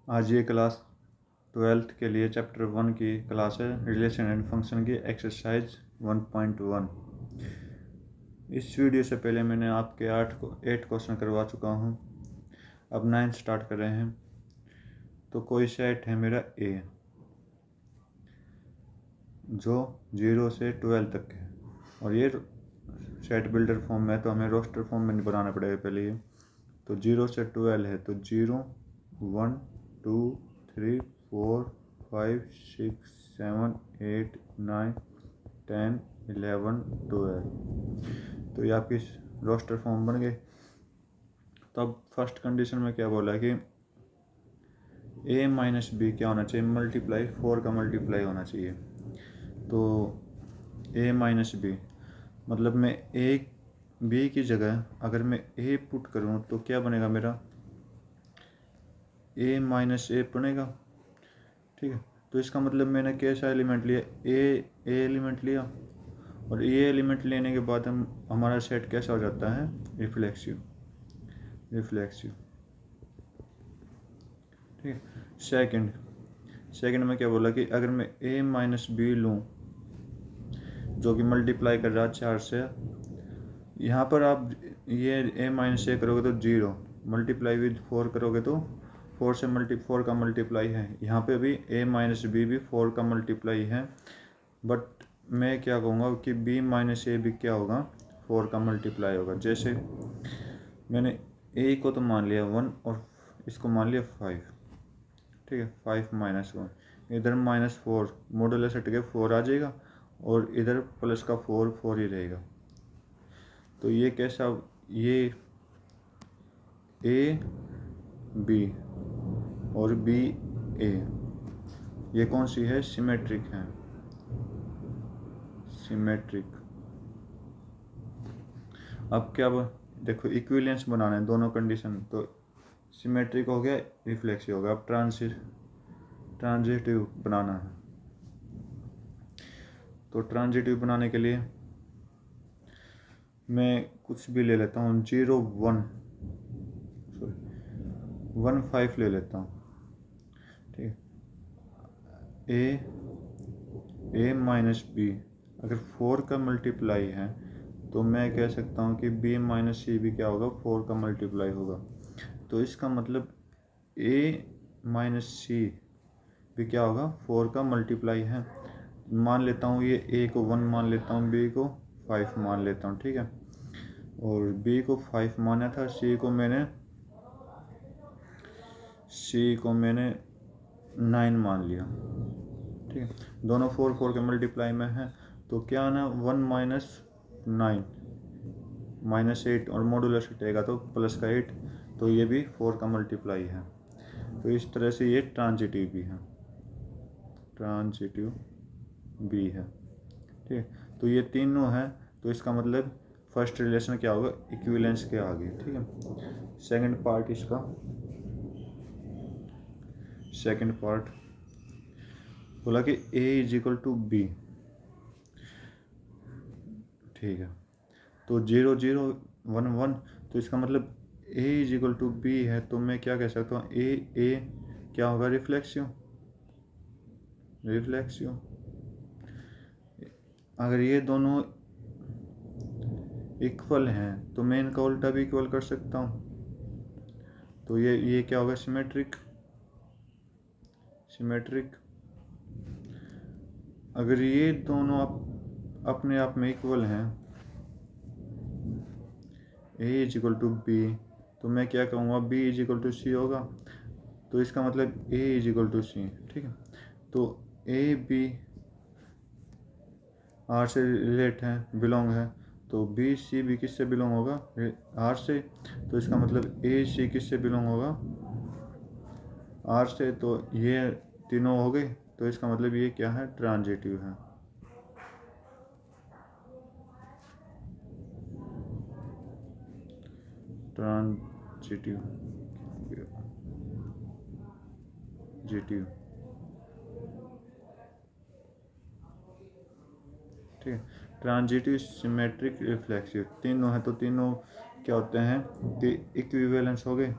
आज ये class 12th के लिए चैप्टर 1 की क्लास है, रिलेशन एंड फंक्शन की एक्सरसाइज 1.1। इस वीडियो से पहले मैंने आपके 8 क्वेश्चन करवा चुका हूँ। अब 9 स्टार्ट कर रहे हैं। तो कोई सेट है मेरा ए जो 0 से 12 तक है, और ये सेट बिल्डर फॉर्म में है, तो हमें रोस्टर फॉर्म में नहीं बनाना पड़ेगा पहले ये। तो 0 से 12 है, तो 0 1 2 3 4 5 6 7 8 9 10 11 12। तो ये आपकी रोस्टर फॉर्म बन गए। तो अब फर्स्ट कंडीशन में क्या बोला कि a माइनस बी क्या होना चाहिए, मल्टीप्लाई 4 का मल्टीप्लाई होना चाहिए। तो a माइनस बी मतलब मैं a b की जगह अगर मैं a पुट करूँ तो क्या बनेगा मेरा, a माइनस ए बनेगा। ठीक है, तो इसका मतलब मैंने कैसा एलिमेंट लिया, ए एलिमेंट लिया, और ये एलिमेंट लेने के बाद हमारा सेट कैसा हो जाता है, रिफ्लेक्सिव। ठीक है, सेकंड में क्या बोला कि अगर मैं a माइनस बी लूँ जो कि मल्टीप्लाई कर रहा है 4 से, यहाँ पर आप ये a माइनस ए करोगे तो 0, मल्टीप्लाई विद 4 करोगे तो 4 का मल्टीप्लाई है। यहाँ पे भी a माइनस बी भी 4 का मल्टीप्लाई है, बट मैं क्या कहूँगा कि b माइनस ए भी क्या होगा, 4 का मल्टीप्लाई होगा। जैसे मैंने a को तो मान लिया 1 और इसको मान लिया 5। ठीक है, 5 माइनस 1, इधर -4 मॉडुलस हट के 4 आ जाएगा, और इधर प्लस का 4 ही रहेगा। तो ये कैसा, ये ए बी और बी ए, ये कौन सी है, सिमेट्रिक है, सिमेट्रिक। अब क्या देखो, इक्विवेलेंस बनाना है दोनों कंडीशन, तो सिमेट्रिक हो गया, रिफ्लेक्सिव हो गया। अब ट्रांजिटिव बनाना है। तो ट्रांजिटिव बनाने के लिए मैं कुछ भी ले लेता हूँ, 1 5 ले लेता हूँ। ठीक है, ए माइनस बी अगर 4 का मल्टीप्लाई है तो मैं कह सकता हूँ कि b माइनस सी भी क्या होगा, 4 का मल्टीप्लाई होगा। तो इसका मतलब a माइनस सी भी क्या होगा, 4 का मल्टीप्लाई है। मान लेता हूँ ये a को 1 मान लेता हूँ, b को 5 मान लेता हूँ। ठीक है, और b को 5 माना था, c को मैंने 9 मान लिया। ठीक है, दोनों 4 के मल्टीप्लाई में है, तो क्या आना, 1 माइनस 9 -8, और मॉडुलस हटेगा तो प्लस का 8, तो ये भी 4 का मल्टीप्लाई है। तो इस तरह से ये ट्रांजिटिव भी है, ट्रांजिटिव भी है। ठीक है, तो ये तीनों है, तो इसका मतलब फर्स्ट रिलेशन क्या होगा, इक्विवेलेंस के आगे। ठीक है, सेकंड पार्ट बोला कि a is equal to b. ठीक है, तो 0 0 1 1, तो इसका मतलब a is equal to b है, तो मैं क्या कह सकता हूँ, ए क्या होगा, रिफ्लेक्सिव। अगर ये दोनों इक्वल हैं तो मैं इनका उल्टा भी इक्वल कर सकता हूँ, तो ये क्या होगा, सिमेट्रिक। अगर ये दोनों अपने आप में इक्वल हैं, a is equal to b, तो मैं क्या कहूँगा, b is equal to c होगा। तो इसका मतलब a is equal to c. ठीक है, तो a b r से रिलेट है, बिलोंग है, तो b c भी किससे बिलोंग होगा, r से। तो इसका मतलब a c किससे बिलोंग होगा, r से। तो ये तीनों हो गए, तो इसका मतलब ये क्या है, ट्रांजिटिव है। ट्रांजिटिव ठीक है, ट्रांजिटिव, सिमेट्रिक, रिफ्लेक्सिव तीनों है, तो तीनों क्या होते हैं कि इक्विवेलेंस हो गए।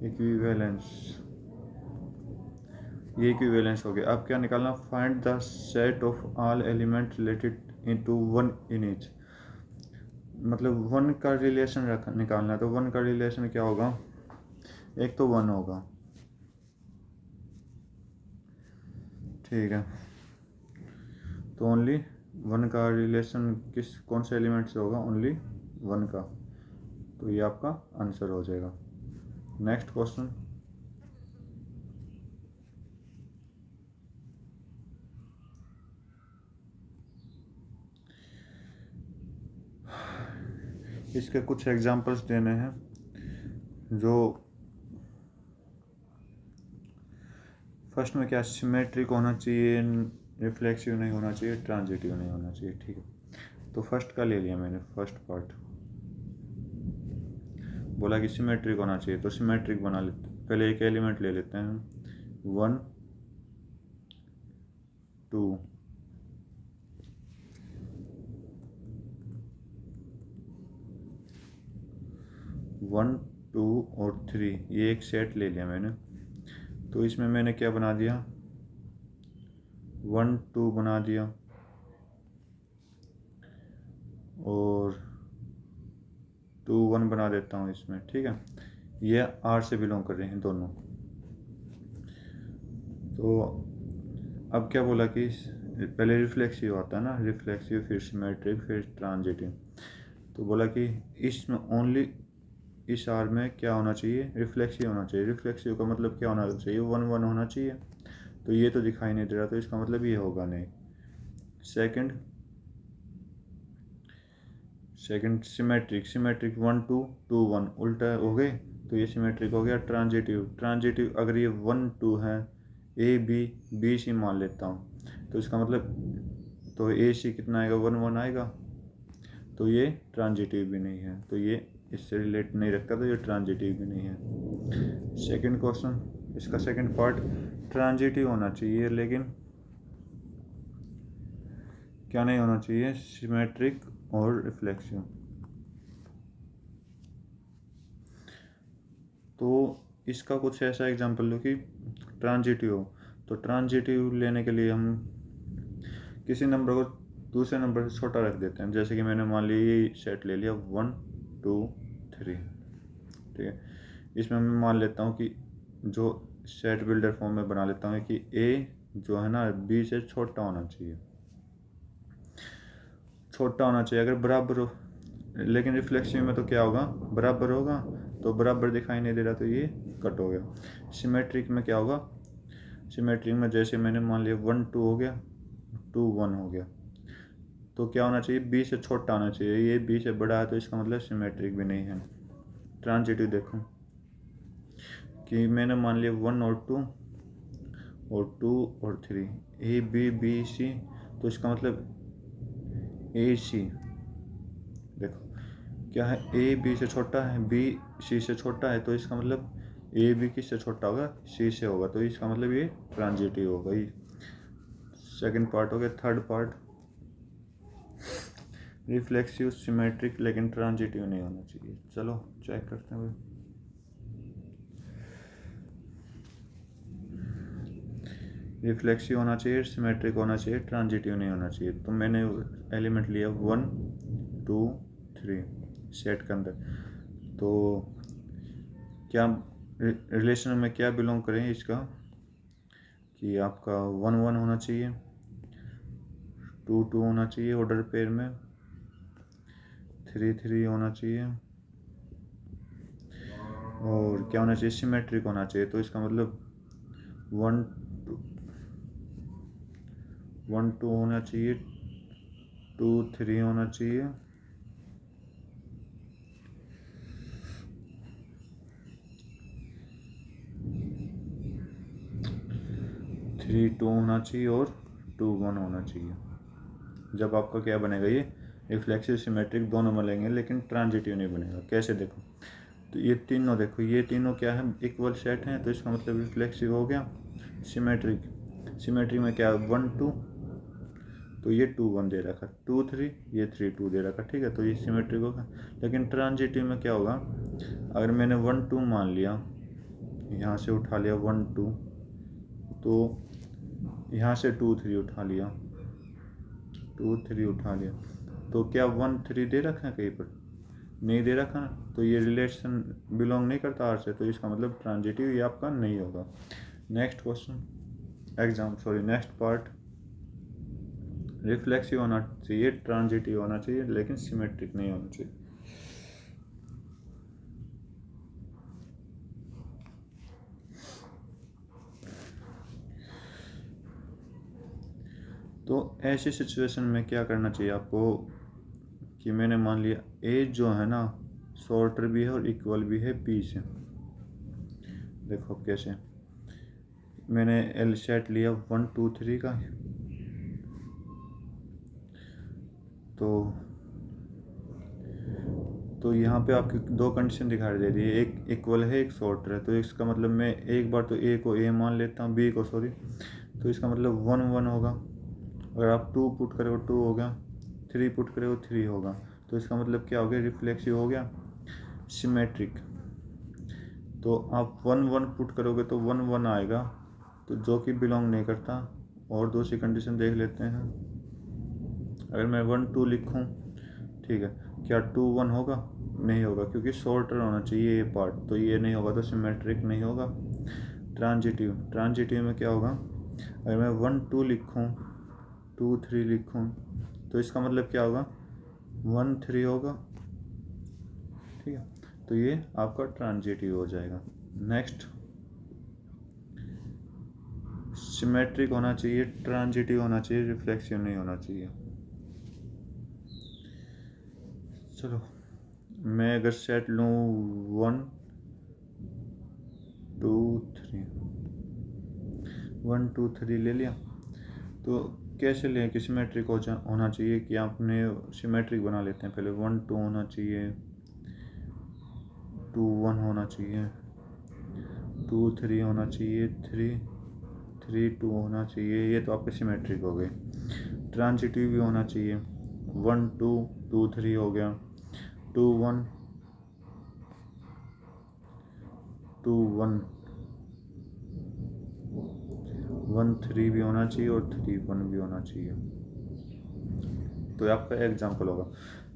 इक्विवेलेंस, ये इक्विवेलेंस हो गया। अब क्या निकालना, find the set of all element related into one in each, मतलब वन का रिलेशन निकालना है। तो वन का रिलेशन क्या होगा, एक तो वन होगा, ठीक है। तो ओनली वन का रिलेशन कौन से एलिमेंट से होगा, ओनली वन का। तो ये आपका आंसर हो जाएगा। नेक्स्ट क्वेश्चन, इसके कुछ एग्जांपल्स देने हैं। जो फर्स्ट में क्या, सिमेट्रिक होना चाहिए, रिफ्लेक्सिव नहीं होना चाहिए, ट्रांजिटिव नहीं होना चाहिए, ठीक है। तो फर्स्ट का ले लिया मैंने, फर्स्ट पार्ट बोला कि सिमेट्रिक होना चाहिए, तो सिमेट्रिक बना लेते हैं। पहले एक एलिमेंट ले लेते हैं, 1 2, वन टू और 3, ये एक सेट ले लिया मैंने। तो इसमें मैंने क्या बना दिया, 1 2 बना दिया, और 2 1 बना देता हूँ इसमें, ठीक है। ये R से बिलोंग कर रहे हैं दोनों। तो अब क्या बोला कि पहले रिफ्लेक्सिव आता है ना, रिफ्लेक्सिव, फिर सिमेट्रिक, फिर ट्रांजिटिव। तो बोला कि इसमें ओनली इस आर में क्या होना चाहिए, रिफ्लेक्सिव होना चाहिए। रिफ्लेक्सिव का मतलब क्या होना चाहिए, 1 1 होना चाहिए। तो ये तो दिखाई नहीं दे रहा, तो इसका मतलब ये होगा नहीं। सेकंड सिमेट्रिक, 1 2 2 1 उल्टा हो गए, तो ये सिमेट्रिक हो गया। ट्रांजिटिव अगर ये 1 2 है, ए बी सी मान लेता हूँ, तो इसका मतलब, तो ए सी कितना आएगा, 1 1 आएगा। तो ये ट्रांजिटिव भी नहीं है, तो ये इससे रिलेट नहीं रखता, तो ये ट्रांजिटिव भी नहीं है। सेकंड क्वेश्चन, इसका सेकंड पार्ट, ट्रांजिटिव होना चाहिए, लेकिन क्या नहीं होना चाहिए, सिमेट्रिक और रिफ्लेक्सिव। तो इसका कुछ ऐसा एग्जांपल लो कि ट्रांजिटिव हो। तो ट्रांजिटिव लेने के लिए हम किसी नंबर को दूसरे नंबर से छोटा रख देते हैं। जैसे कि मैंने मान लिया ये सेट ले लिया 1 2 3, ठीक है। इसमें मैं मान लेता हूँ कि जो सेट बिल्डर फॉर्म में बना लेता हूँ कि ए जो है ना, बी से छोटा होना चाहिए, अगर बराबर हो। लेकिन रिफ्लेक्सिव में तो क्या होगा, बराबर होगा, तो बराबर दिखाई नहीं दे रहा, तो ये कट हो गया। सिमेट्रिक में क्या होगा, सिमेट्रिक में जैसे मैंने मान लिया 1 2 हो गया, 2 1 हो गया, तो क्या होना चाहिए, बी से छोटा होना चाहिए। ये बी से बड़ा है, तो इसका मतलब सिमेट्रिक भी नहीं है। ट्रांजिटिव देखो कि मैंने मान लिया 1 और 2 और 3, ए बी सी, तो इसका मतलब ए सी, देखो क्या है, ए बी से छोटा है, बी सी से छोटा है, तो इसका मतलब ए बी किससे छोटा होगा, सी से होगा, तो इसका मतलब ये ट्रांजिटिव होगा। ये सेकंड पार्ट हो गया। थर्ड पार्ट, रिफ्लेक्सिव, सिमेट्रिक, लेकिन ट्रांजिटिव नहीं होना चाहिए। चलो चेक करते हैं। रिफ्लेक्सिव होना चाहिए, सिमेट्रिक होना चाहिए, ट्रांजिटिव नहीं होना चाहिए। तो मैंने एलिमेंट लिया 1 2 3 सेट के अंदर। तो क्या रिलेशन में क्या बिलोंग करें इसका, कि आपका 1 1 होना चाहिए, 2 2 होना चाहिए ऑर्डर पेयर में, 3 3 होना चाहिए, और क्या होना चाहिए, सिमेट्रिक होना चाहिए। तो इसका मतलब 1 2 होना चाहिए, 2 3 होना चाहिए, 3 2 होना चाहिए, और 2 1 होना चाहिए। जब आपका क्या बनेगा, ये रिफ्लेक्सिव सिमेट्रिक दोनों मिलेंगे, लेकिन ट्रांजिटिव नहीं बनेगा। कैसे देखो, तो ये तीनों देखो, ये तीनों क्या है, इक्वल सेट हैं, तो इसका मतलब रिफ्लेक्सिव हो गया। सिमेट्रिक में क्या है, 1 2, तो ये 2 1 दे रखा, 2 3, ये 3 2 दे रखा, ठीक है। तो ये सिमेट्रिक होगा। लेकिन ट्रांजिटिव में क्या होगा, अगर मैंने 1 2 मान लिया, यहाँ से उठा लिया 1 2, तो यहाँ से 2 3 उठा लिया, 2 3 उठा लिया, तो क्या 1 3 दे रखा है कहीं पर? नहीं दे रखा ना, तो ये रिलेशन बिलोंग नहीं करता आर से, तो इसका मतलब ट्रांजिटिव ये आपका नहीं होगा। Next question next part, reflexive होना चाहिए, ट्रांजिटिव होना चाहिए, लेकिन सिमेट्रिक नहीं होना चाहिए। तो ऐसी सिचुएशन में क्या करना चाहिए आपको कि मैंने मान लिया ए जो है ना शॉर्टर भी है और इक्वल भी है बी से। देखो कैसे, मैंने एल सेट लिया 1 2 3 का, तो यहाँ पे आपकी दो कंडीशन दिखाई दे रही है, एक इक्वल है एक शॉर्टर है, तो इसका मतलब मैं एक बार तो ए को ए मान लेता हूँ, बी को सॉरी, तो इसका मतलब 1 1 होगा। अगर आप 2 पुट करें 2 हो गया, 3 पुट करें 3 होगा, तो इसका मतलब क्या हो गया? रिफ्लेक्सिव हो गया, सिमेट्रिक। तो आप 1 1 पुट करोगे तो 1 1 आएगा, तो जो कि बिलोंग नहीं करता। और दूसरी कंडीशन देख लेते हैं, अगर मैं 1 2 लिखूं, ठीक है, क्या 2 1 होगा? नहीं होगा, क्योंकि शॉर्टर होना चाहिए ये पार्ट, तो ये नहीं होगा, तो सिमेट्रिक नहीं होगा। ट्रांजिटिव में क्या होगा? अगर मैं 1 2 लिखूं, 2 3 लिखूं, तो इसका मतलब क्या होगा? 1 3 होगा, ठीक है, तो ये आपका ट्रांजिटिव हो जाएगा। नेक्स्ट, सिमेट्रिक होना चाहिए, ट्रांजिटिव होना चाहिए, रिफ्लेक्सिव नहीं होना चाहिए। चलो, मैं अगर सेट लूँ 1 2 3, 1 2 3 ले लिया, तो कैसे लें कि सिमेट्रिक होना चाहिए, कि आपने सिमेट्रिक बना लेते हैं। पहले 1 2 होना चाहिए, 2 1 होना चाहिए, 2 3 होना चाहिए, 3 3 2 होना चाहिए, ये तो आपके सिमेट्रिक हो गए। ट्रांजिटिव भी होना चाहिए, 1 2 2 3 हो गया, 2 1 2 1 1 3 भी होना चाहिए और 3 1 भी होना चाहिए। तो आपका एग्जाम्पल होगा,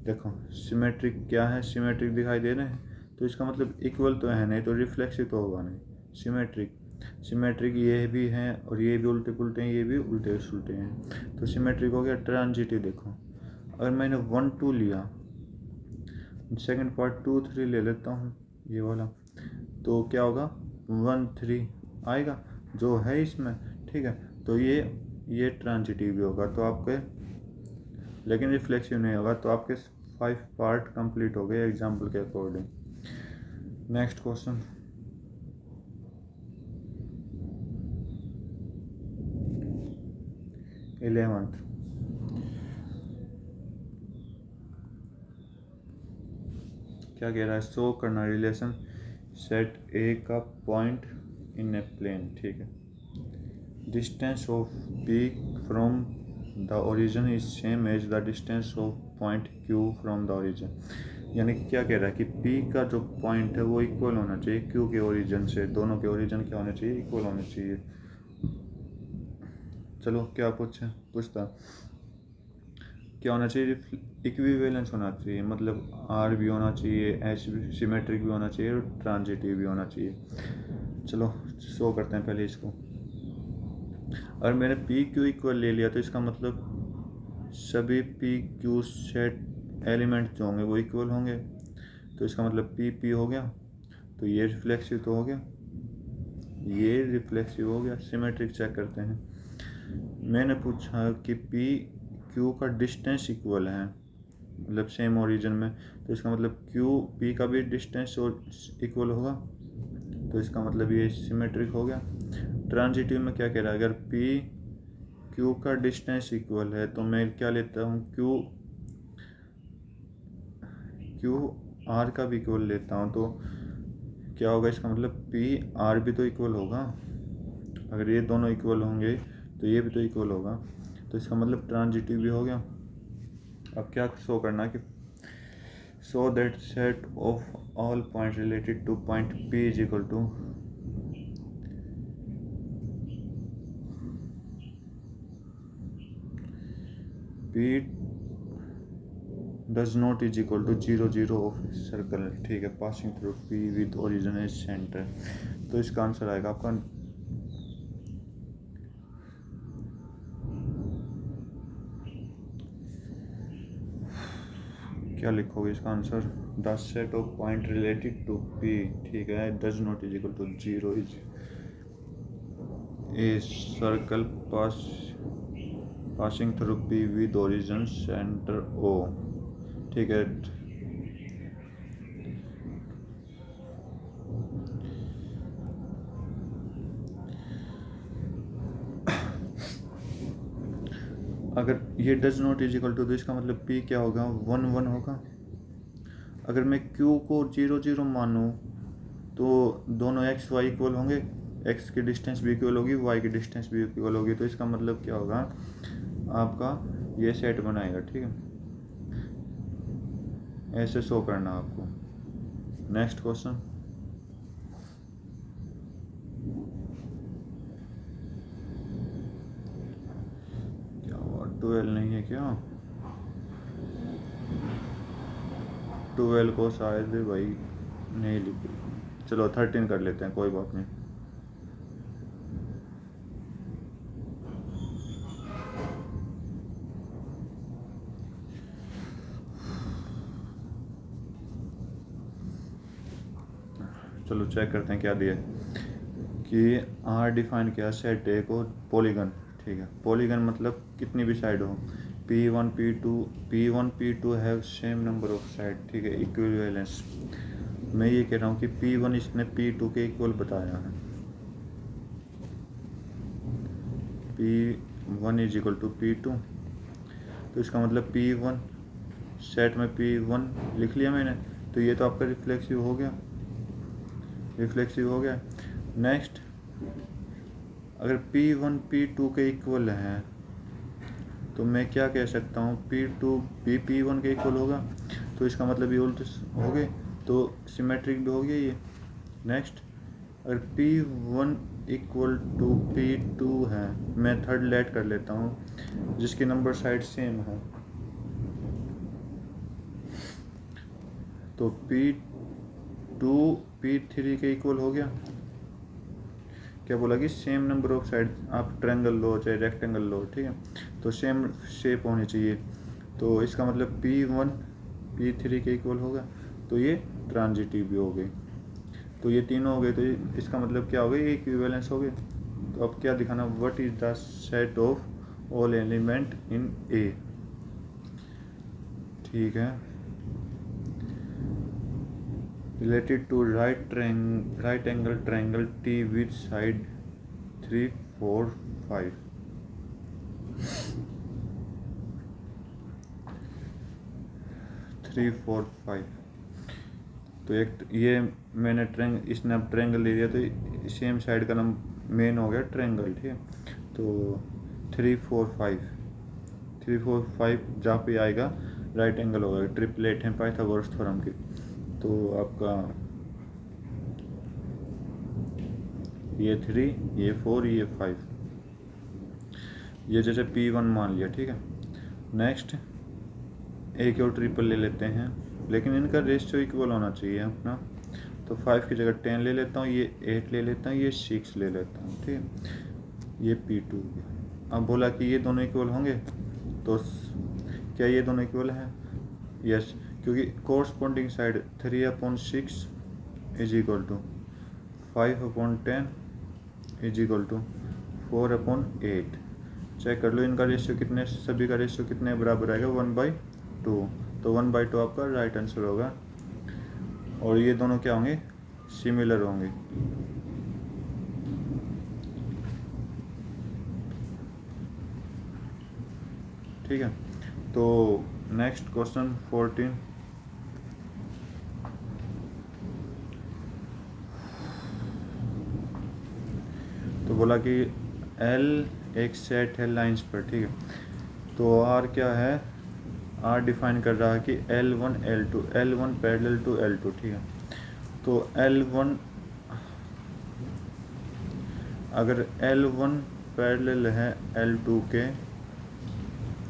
देखो सिमेट्रिक क्या है, सिमेट्रिक दिखाई दे रहे हैं, तो इसका मतलब इक्वल तो है नहीं, तो रिफ्लेक्सिव तो होगा नहीं। सिमेट्रिक ये भी हैं और ये भी उल्टे पुल्टे हैं, ये भी उल्टे सुलटे हैं, तो सिमेट्रिक हो गया। ट्रांजिटिव देखो, अगर मैंने 1 2 लिया, सेकंड पार्ट 2 3 ले लेता हूँ ये वाला, तो क्या होगा? 1 3 आएगा जो है इसमें, ठीक है, तो ये ट्रांजिटिव भी होगा, तो आपके, लेकिन रिफ्लेक्सिव नहीं होगा, तो आपके 5 पार्ट कंप्लीट हो गए एग्जाम्पल के अकॉर्डिंग। नेक्स्ट क्वेश्चन, इलेवंथ, क्या कह रहा है? शो करना रिलेशन सेट ए का पॉइंट इन ए प्लेन, ठीक है, distance of p from the origin is same as the distance of point q from the origin. यानी क्या कह रहा है कि पी का जो पॉइंट है वो इक्वल होना चाहिए क्यू के ओरिजिन से, दोनों के ओरिजिन क्या होने चाहिए? इक्वल होने चाहिए। चलो क्या पूछता क्या होना चाहिए? इक्विवेलेंस होना चाहिए, मतलब आर भी होना चाहिए, एच भी, सिमेट्रिक भी होना चाहिए और ट्रांजिटिव भी होना चाहिए। चलो शो करते हैं पहले इसको। अगर मैंने पी क्यू इक्वल ले लिया, तो इसका मतलब सभी पी क्यू सेट एलिमेंट जो होंगे वो इक्वल होंगे, तो इसका मतलब पी पी हो गया, तो ये रिफ्लेक्सिव तो हो गया, ये रिफ्लेक्सिव हो गया। सिमेट्रिक चेक करते हैं, मैंने पूछा कि पी क्यू का डिस्टेंस इक्वल है, मतलब सेम ओरिजिन में, तो इसका मतलब क्यू पी का भी डिस्टेंस और इक्वल होगा, तो इसका मतलब ये सिमेट्रिक हो गया। ट्रांजिटिव में क्या कह रहा है? अगर पी क्यू का डिस्टेंस इक्वल है, तो मैं क्या लेता हूँ? क्यू आर का भी इक्वल लेता हूँ, तो क्या होगा? इसका मतलब पी आर भी तो इक्वल होगा, अगर ये दोनों इक्वल होंगे तो ये भी तो इक्वल होगा, तो इसका मतलब ट्रांजिटिव भी हो गया। अब क्या शो करना कि show that set of all point related to point p is equal to p does not is equal to 0 0 of circle, ठीक है, passing through p with origin as centre. तो इसका आंसर आएगा आपका क्या लिखोगे इसका answer, the set of point related to p, ठीक है, does not is equal to 0 is a circle passing through p with origin centre ओ, ठीक है। अगर ये does not is equal to, तो इसका मतलब पी क्या होगा, 1 1 होगा। अगर मैं क्यू को 0 0 मानूँ तो दोनों एक्स वाई इक्वल होंगे, एक्स की डिस्टेंस भी इक्वल होगी, वाई की डिस्टेंस भी इक्वल होगी। तो इसका मतलब क्या होगा, आपका ये सेट बनाएगा, ठीक है, ऐसे शो करना आपको। नेक्स्ट क्वेश्चन, क्या हुआ, 12 नहीं है क्या, 12 को शायद भाई नहीं लिखी, चलो 13 कर लेते हैं, कोई बात नहीं। चलो चेक करते हैं क्या दिया कि आर डिफाइन किया सेट ए को पॉलीगन, ठीक है, पॉलीगन मतलब कितनी भी साइड हो, P1 P2 have same number of side, ठीक है, इक्विवेलेंस। मैं ये कह रहा हूँ कि P1 इसने P2 के इक्वल बताया है, P1 is equal to P2, तो इसका मतलब P1 सेट में P1 लिख लिया मैंने, तो ये तो आपका रिफ्लेक्सिव हो गया, नेक्स्ट अगर P1 P2 के इक्वल है तो मैं क्या कह सकता हूँ, P2 भी P1 के इक्वल होगा, तो इसका मतलब ये उल्टे हो गए, तो सिमेट्रिक भी हो गया ये। नेक्स्ट अगर P1 इक्वल टू P2 है, मैं थर्ड लेट कर लेता हूँ जिसके नंबर साइड सेम है, तो P2 P3 के इक्वल हो गया। क्या बोला कि सेम नंबर ऑफ साइड, आप ट्रायंगल लो चाहे रेक्टेंगल लो, ठीक है, तो सेम शेप होनी चाहिए, तो इसका मतलब P1 P3 के इक्वल होगा, तो ये ट्रांजिटिव भी हो गई, तो ये तीनों हो गए, तो इसका मतलब क्या हो गया, इक्विवेलेंस हो गए। तो अब क्या दिखाना, what is the set of all element in A, ठीक है, related to right angle triangle T with side 3 4 5, तो एक ये मैंने इसने अब ट्रायंगल ले लिया, तो सेम साइड का नाम मेन हो गया ट्रायंगल, ठीक है, तो 3 4 5 जहाँ पे आएगा राइट एंगल होगा, ट्रिपलेट है पाइथागोरस थ्योरम की, तो आपका ये 3 ये 4 ये 5, ये जैसे P1 मान लिया, ठीक है। नेक्स्ट एक और ट्रिपल ले लेते हैं, लेकिन इनका रेशियो इक्वल होना चाहिए अपना, तो 5 की जगह 10 ले लेता हूँ, ये 8 ले लेता हूँ, ये 6 ले लेता हूँ, ठीक है, ये P2। अब बोला कि ये दोनों इक्वल होंगे, तो क्या ये दोनों इक्वल हैं, यस, क्योंकि corresponding side 3/6 is equal to 5/10 is equal to 4/8। Check कर लो इनका रेशियो कितने, सभी का रेशियो कितने बराबर आएगा, 1/2, तो 1/2 आपका राइट आंसर होगा, और ये दोनों क्या होंगे, सिमिलर होंगे। ठीक है, तो नेक्स्ट क्वेश्चन 14, तो बोला कि L एक सेट है लाइंस पर, ठीक है, तो R क्या है, R डिफाइन कर रहा है कि L1 L1 parallel to L2, ठीक है, तो L1 अगर L1 पैरेलल है L2 के,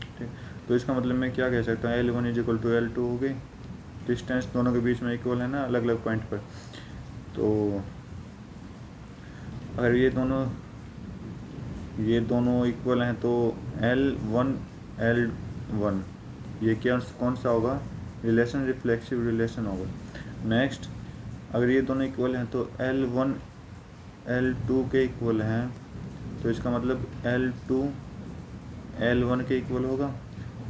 ठीक, तो इसका मतलब मैं क्या कह सकता हूँ, L1 is equal to L2 हो गई। डिस्टेंस दोनों के बीच में इक्वल है ना, अलग अलग पॉइंट पर। तो अगर ये दोनों इक्वल हैं तो L1 L1 ये क्या कौन सा होगा, रिलेशन रिफ्लेक्सिव रिलेशन होगा। नेक्स्ट अगर ये दोनों इक्वल हैं तो L1 L2 के इक्वल हैं, तो इसका मतलब L2 L1 के इक्वल होगा,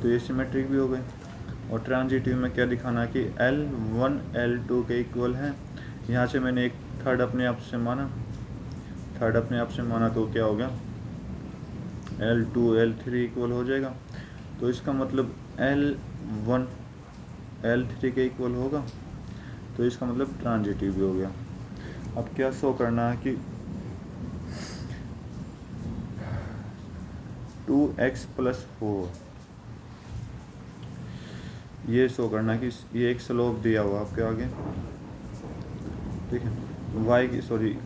तो ये सिमेट्रिक भी हो गए। और ट्रांजिटिव में क्या दिखाना है कि L1 L2 के इक्वल हैं। यहाँ से मैंने एक थर्ड अपने आप से माना, तो क्या हो गया, L2 L3 इक्वल हो जाएगा। तो इसका मतलब L1 L3 के इक्वल होगा, तो इसका मतलब ट्रांजिटिव भी हो गया। अब क्या शो करना है कि 2x + 4 ये शो करना है कि ये एक स्लोप दिया हुआ आपके आगे, ठीक है,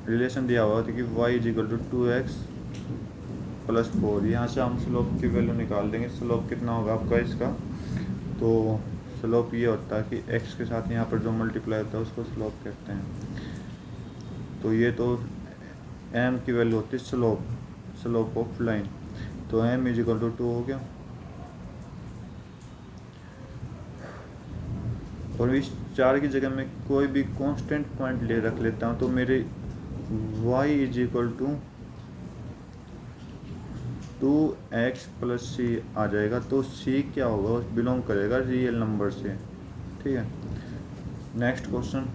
रिलेशन दिया हुआ था कि y = 2x + 4। यहाँ से हम स्लोप की वैल्यू निकाल देंगे। स्लोप कितना होगा आपका इसका, तो स्लोप ये होता है कि x के साथ यहाँ पर जो मल्टीप्लाई होता है उसको स्लोप कहते हैं। तो ये तो m की वैल्यू होती है स्लोप ऑफ लाइन, तो m = 2 हो गया। और इस 4 की जगह मैं कोई भी कांस्टेंट पॉइंट रख लेता हूँ, तो मेरे y = 2x + c आ जाएगा। तो c क्या होगा, बिलोंग करेगा रियल नंबर से, ठीक है। नेक्स्ट क्वेश्चन,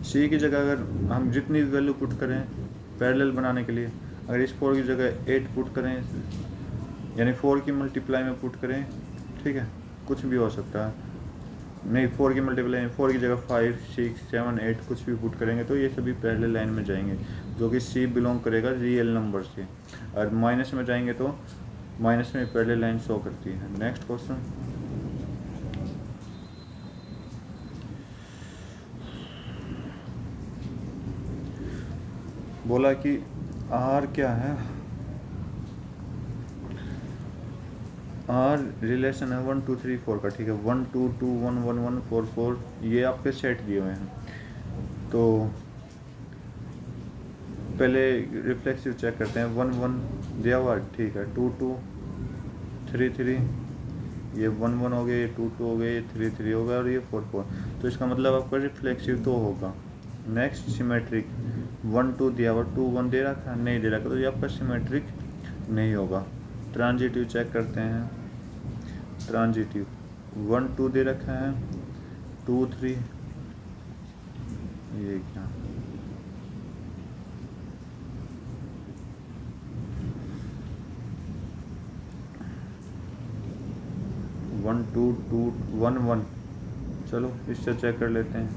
c की जगह अगर हम जितनी वैल्यू पुट करें पैरेलल बनाने के लिए, अगर इस 4 की जगह 8 पुट करें, यानी 4 की मल्टीप्लाई में पुट करें, ठीक है, कुछ भी हो सकता है, नहीं 4 की मल्टीप्लाई में 4 की जगह 5 6 7 8 कुछ भी पुट करेंगे तो ये सभी पैरेलल लाइन में जाएंगे, जो कि c बिलोंग करेगा रियल नंबर से। और माइनस में जाएंगे तो माइनस में पैरेलल लाइन शो करती है। नेक्स्ट क्वेश्चन, बोला कि r क्या है, r रिलेशन है 1 2 3 4 का, ठीक है, 1 2 2 1 1 1 4 4 ये आपके सेट दिए हुए हैं। तो पहले रिफ्लेक्सिव चेक करते हैं, 1 1 दिया हुआ, ठीक है, 2 2 3 3, ये 1 1 हो गए, ये 2 2 हो गए, ये 3 3 हो गया और ये 4 4। तो इसका मतलब आपका रिफ्लेक्सिव तो होगा। नेक्स्ट सिमेट्रिक, 1 2 दिया हुआ, 2 1 दे रखा है, नहीं दे रखा, तो ये आपका सिमेट्रिक नहीं होगा। ट्रांजिटिव चेक करते हैं, ट्रांजिटिव 1 2 दे रखा है, 2 3, ये क्या, 1 2 2 1 1, चलो इससे चेक कर लेते हैं।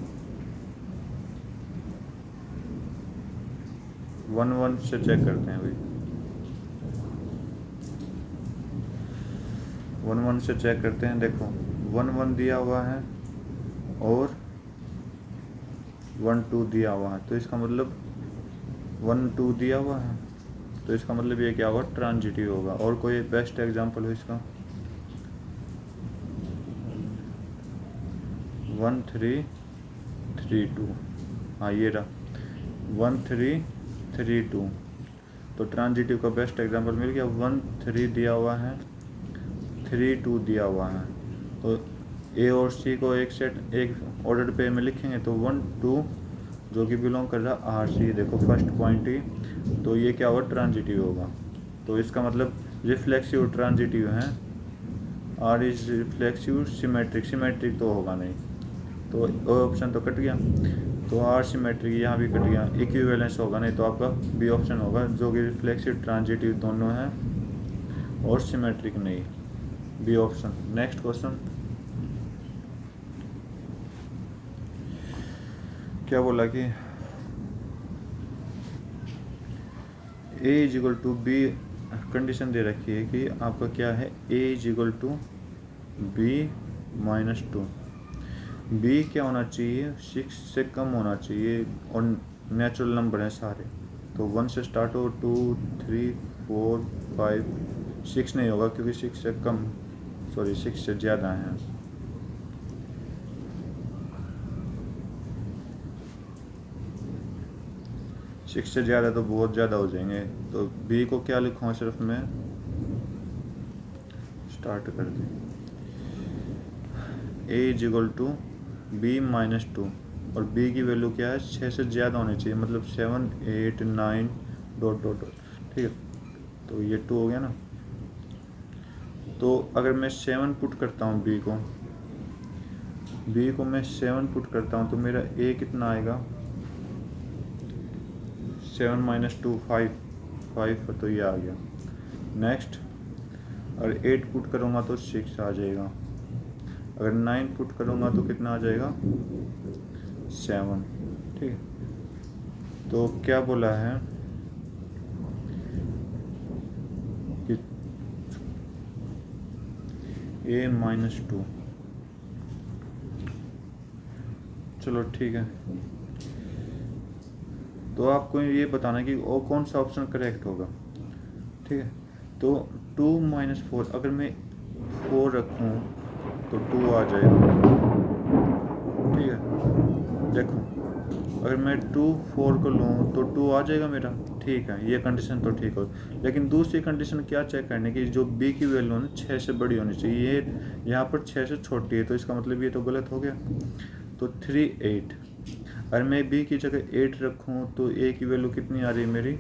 1 1 से चेक करते हैं भाई, 1 1 से चेक करते हैं। देखो 1 1 दिया हुआ है और 1 2 दिया हुआ है, तो इसका मतलब 1 2 दिया हुआ है, तो इसका मतलब ये क्या होगा, ट्रांजिटिव होगा। और कोई बेस्ट एग्जांपल हो इसका, 1 3 3 2, हाँ ये रहा 1 3 3 2, तो ट्रांजिटिव का बेस्ट एग्जांपल मिल गया। 1 3 दिया हुआ है, 3 2 दिया हुआ है, तो ए और सी को एक ऑर्डर पे में लिखेंगे, तो 1 2 जो कि बिलोंग कर रहा आर सी, देखो फर्स्ट पॉइंट ही, तो ये क्या होगा, ट्रांजिटिव होगा। तो इसका मतलब रिफ्लेक्सिव ट्रांजिटिव है, आर इज रिफ्लेक्सिव सिमेट्रिक तो होगा नहीं, तो ऑप्शन तो कट गया। तो आर सिमेट्रिक यहाँ भी कट गया, इक्विवेलेंस होगा नहीं, तो आपका बी ऑप्शन होगा, जो कि रिफ्लेक्सिव ट्रांजिटिव दोनों है और सिमेट्रिक नहीं, बी ऑप्शन। नेक्स्ट क्वेश्चन, क्या बोला कि a = b, कंडीशन दे रखी है कि आपका क्या है, a = b - 2, b क्या होना चाहिए, 6 से कम होना चाहिए और नेचुरल नंबर हैं सारे, तो 1 से स्टार्ट हो, 2 3 4 5 6 नहीं होगा क्योंकि 6 से कम, सॉरी 6 से ज़्यादा है। सिक्स से ज़्यादा तो बहुत ज़्यादा हो जाएंगे। तो बी को क्या लिखूँ, सिर्फ मैं स्टार्ट कर दें, A is equal to B minus 2, और बी की वैल्यू क्या है, 6 से ज़्यादा होनी चाहिए, मतलब 7 8 9 डॉट डॉट डॉट, ठीक है। तो ये 2 हो गया ना। तो अगर मैं 7 पुट करता हूँ बी को मैं 7 पुट करता हूँ तो मेरा ए कितना आएगा, 7 माइनस 2 5, तो ये आ गया। नेक्स्ट, और 8 पुट करूँगा तो 6 आ जाएगा। अगर 9 पुट करूँगा तो कितना आ जाएगा, 7, ठीक है। तो क्या बोला है कि a माइनस 2, चलो ठीक है। तो आपको ये बताना कि वो कौन सा ऑप्शन करेक्ट होगा, ठीक है। तो 2 माइनस 4, अगर मैं 4 रखूँ तो 2 आ जाएगा, ठीक है। देखो, अगर मैं 2 4 को लूँ तो 2 आ जाएगा मेरा, ठीक है। ये कंडीशन तो ठीक हो, लेकिन दूसरी कंडीशन क्या चेक करने की, जो b की वैल्यू है ना 6 से बड़ी होनी चाहिए, ये यहाँ पर 6 से छोटी है, तो इसका मतलब ये तो गलत हो गया। तो 3 8, अगर मैं b की जगह 8 रखूँ तो a की वैल्यू कितनी आ रही है मेरी,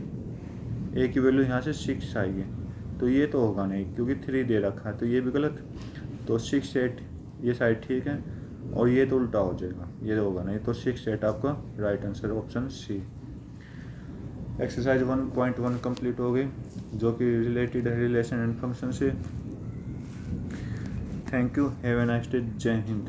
a की वैल्यू यहाँ से 6 आएगी, तो ये तो होगा नहीं क्योंकि 3 दे रखा है, तो ये भी गलत। तो 6 8 ये साइड ठीक है, और ये तो उल्टा हो जाएगा, ये तो होगा नहीं। तो 6 8 आपका right answer, option c. Exercise 1.1 complete हो गई, जो कि रिलेटेड है रिलेशन एंड फंक्शन से। Thank you, have a nice day, जय हिंद।